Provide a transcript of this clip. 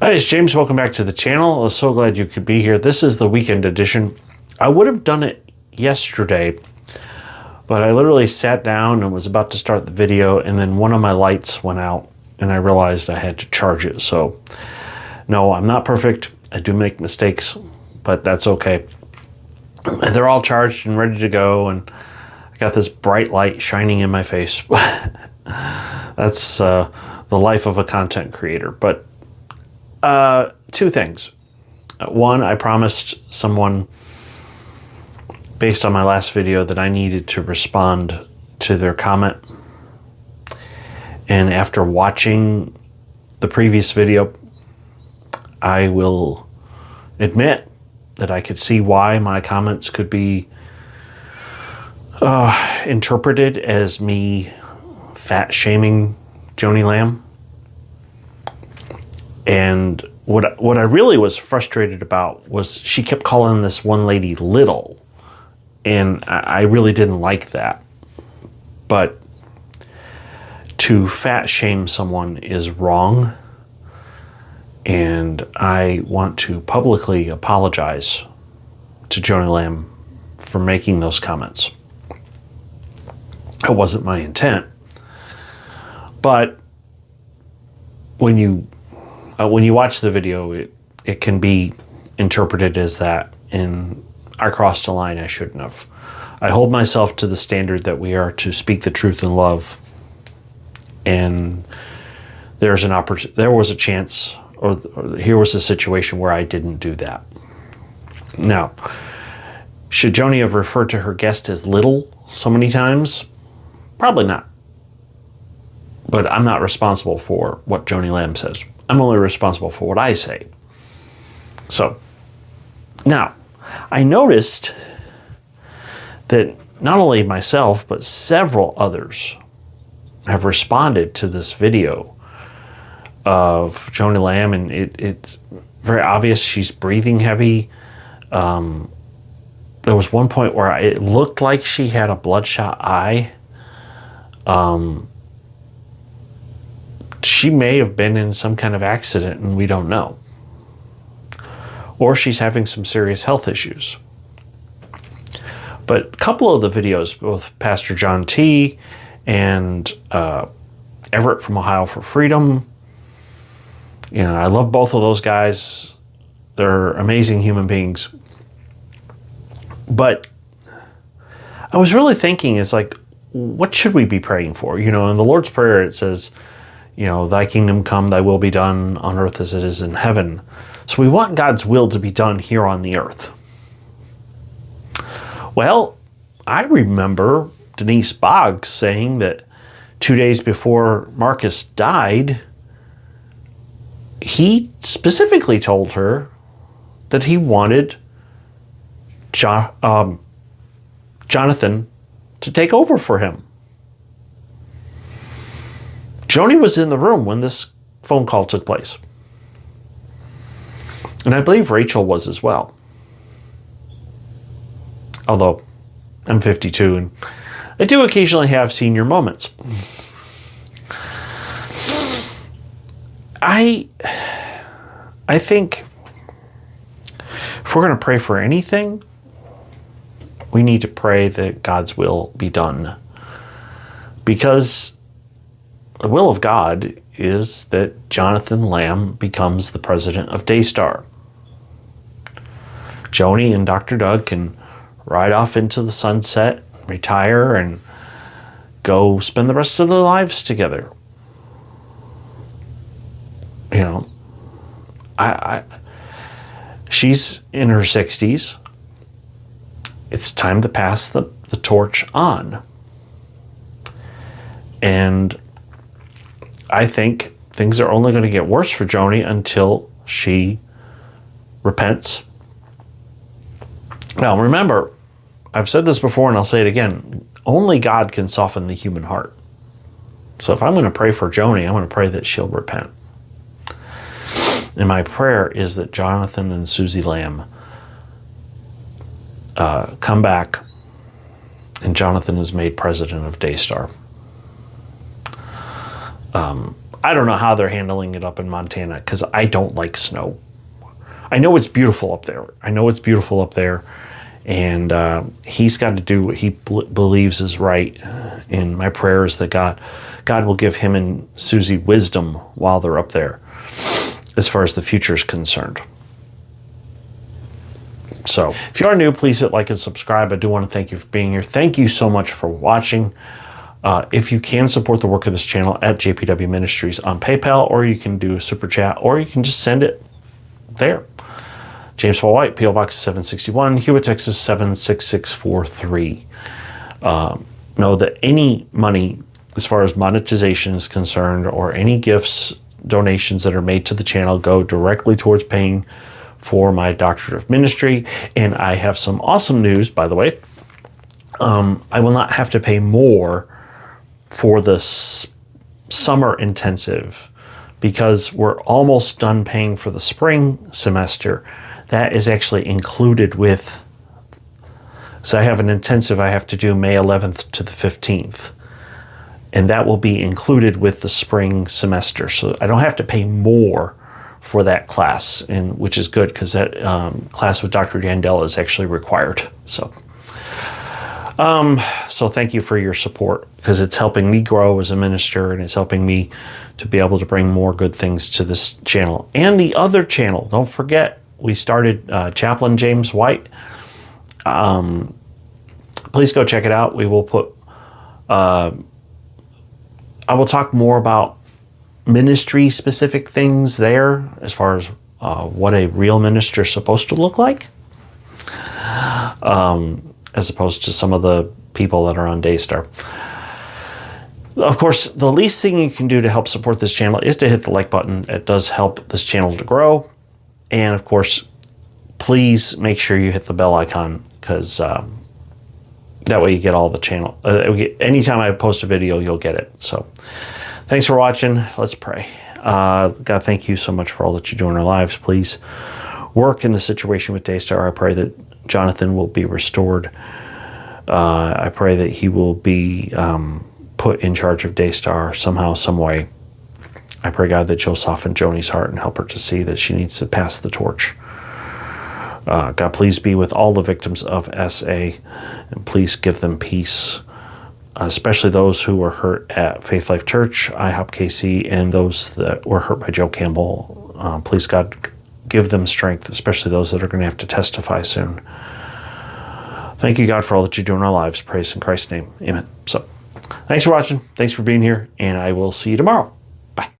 Hi, it's James. Welcome back to the channel. I'm so glad you could be here. This is the weekend edition. I would have done it yesterday, but I literally sat down and was about to start the video, and then one of my lights went out, and I realized I had to charge it. So, no, I'm not perfect. I do make mistakes, but that's okay. They're all charged and ready to go, and I got this bright light shining in my face. That's the life of a content creator. But two things. One, I promised someone based on my last video that I needed to respond to their comment. And after watching the previous video, I will admit that I could see why my comments could be interpreted as me fat shaming Joni Lamb. And what I really was frustrated about was she kept calling this one lady little. And I really didn't like that. But to fat shame someone is wrong. And I want to publicly apologize to Joni Lamb for making those comments. It wasn't my intent. But when you watch the video, it can be interpreted as that, and I crossed a line I shouldn't have. I hold myself to the standard that we are to speak the truth in love, and there was a chance, or here was a situation where I didn't do that. Now, should Joni have referred to her guest as little so many times? Probably not. But I'm not responsible for what Joni Lamb says. I'm only responsible for what I say. So, now, I noticed that not only myself, but several others have responded to this video of Joni Lamb, and it's very obvious she's breathing heavy. There was one point where it looked like she had a bloodshot eye. She may have been in some kind of accident and we don't know. Or she's having some serious health issues. But a couple of the videos, both Pastor John T. and Everett from Ohio for Freedom, you know, I love both of those guys. They're amazing human beings. But I was really thinking, is like, what should we be praying for? You know, in the Lord's Prayer it says, you know, thy kingdom come, thy will be done on earth as it is in heaven. So we want God's will to be done here on the earth. Well, I remember Denise Boggs saying that 2 days before Marcus died, he specifically told her that he wanted Jonathan to take over for him. Joni was in the room when this phone call took place. And I believe Rachel was as well. Although I'm 52 and I do occasionally have senior moments. I think if we're going to pray for anything, we need to pray that God's will be done. Because the will of God is that Jonathan Lamb becomes the president of Daystar. Joni and Dr. Doug can ride off into the sunset, retire, and go spend the rest of their lives together. You know, she's in her 60s. It's time to pass the torch on. And I think things are only going to get worse for Joni until she repents. Now, remember, I've said this before and I'll say it again. Only God can soften the human heart. So if I'm going to pray for Joni, I'm going to pray that she'll repent. And my prayer is that Jonathan and Susie Lamb come back and Jonathan is made president of Daystar. I don't know how they're handling it up in Montana because I don't like snow. I know it's beautiful up there. And he's got to do what he believes is right. And my prayer is that God will give him and Susie wisdom while they're up there as far as the future is concerned. So if you are new, please hit like and subscribe. I do want to thank you for being here. Thank you so much for watching. If you can support the work of this channel at JPW Ministries on PayPal, or you can do a super chat, or you can just send it there. James Paul White, P.O. Box 761, Hewitt, Texas 76643. Know that any money, as far as monetization is concerned, or any gifts, donations that are made to the channel go directly towards paying for my doctorate of ministry. And I have some awesome news, by the way. I will not have to pay more for the summer intensive because we're almost done paying for the spring semester. That is actually included with, so I have an intensive I have to do May 11th to the 15th. And that will be included with the spring semester. So I don't have to pay more for that class, and which is good because that class with Dr. Yandel is actually required. So thank you for your support because it's helping me grow as a minister, and it's helping me to be able to bring more good things to this channel. And the other channel, don't forget, we started Chaplain James White. Please go check it out. We will put, I will talk more about ministry specific things there as far as what a real minister is supposed to look like, as opposed to some of the people that are on Daystar. Of course, the least thing you can do to help support this channel is to hit the like button. It does help this channel to grow. And of course, please make sure you hit the bell icon because that way you get all the channel. Anytime I post a video, you'll get it. So thanks for watching. Let's pray. God, thank you so much for all that you do in our lives. Please work in the situation with Daystar. I pray that Jonathan will be restored. I pray that he will be put in charge of Daystar somehow, some way. I pray, God, that you'll soften Joni's heart and help her to see that she needs to pass the torch. God, please be with all the victims of SA, and please give them peace, especially those who were hurt at Faith Life Church, IHOP KC, and those that were hurt by Joe Campbell. Please, God, give them strength, especially those that are going to have to testify soon. Thank you, God, for all that you do in our lives. Praise in Christ's name. Amen. So, thanks for watching. Thanks for being here, and I will see you tomorrow.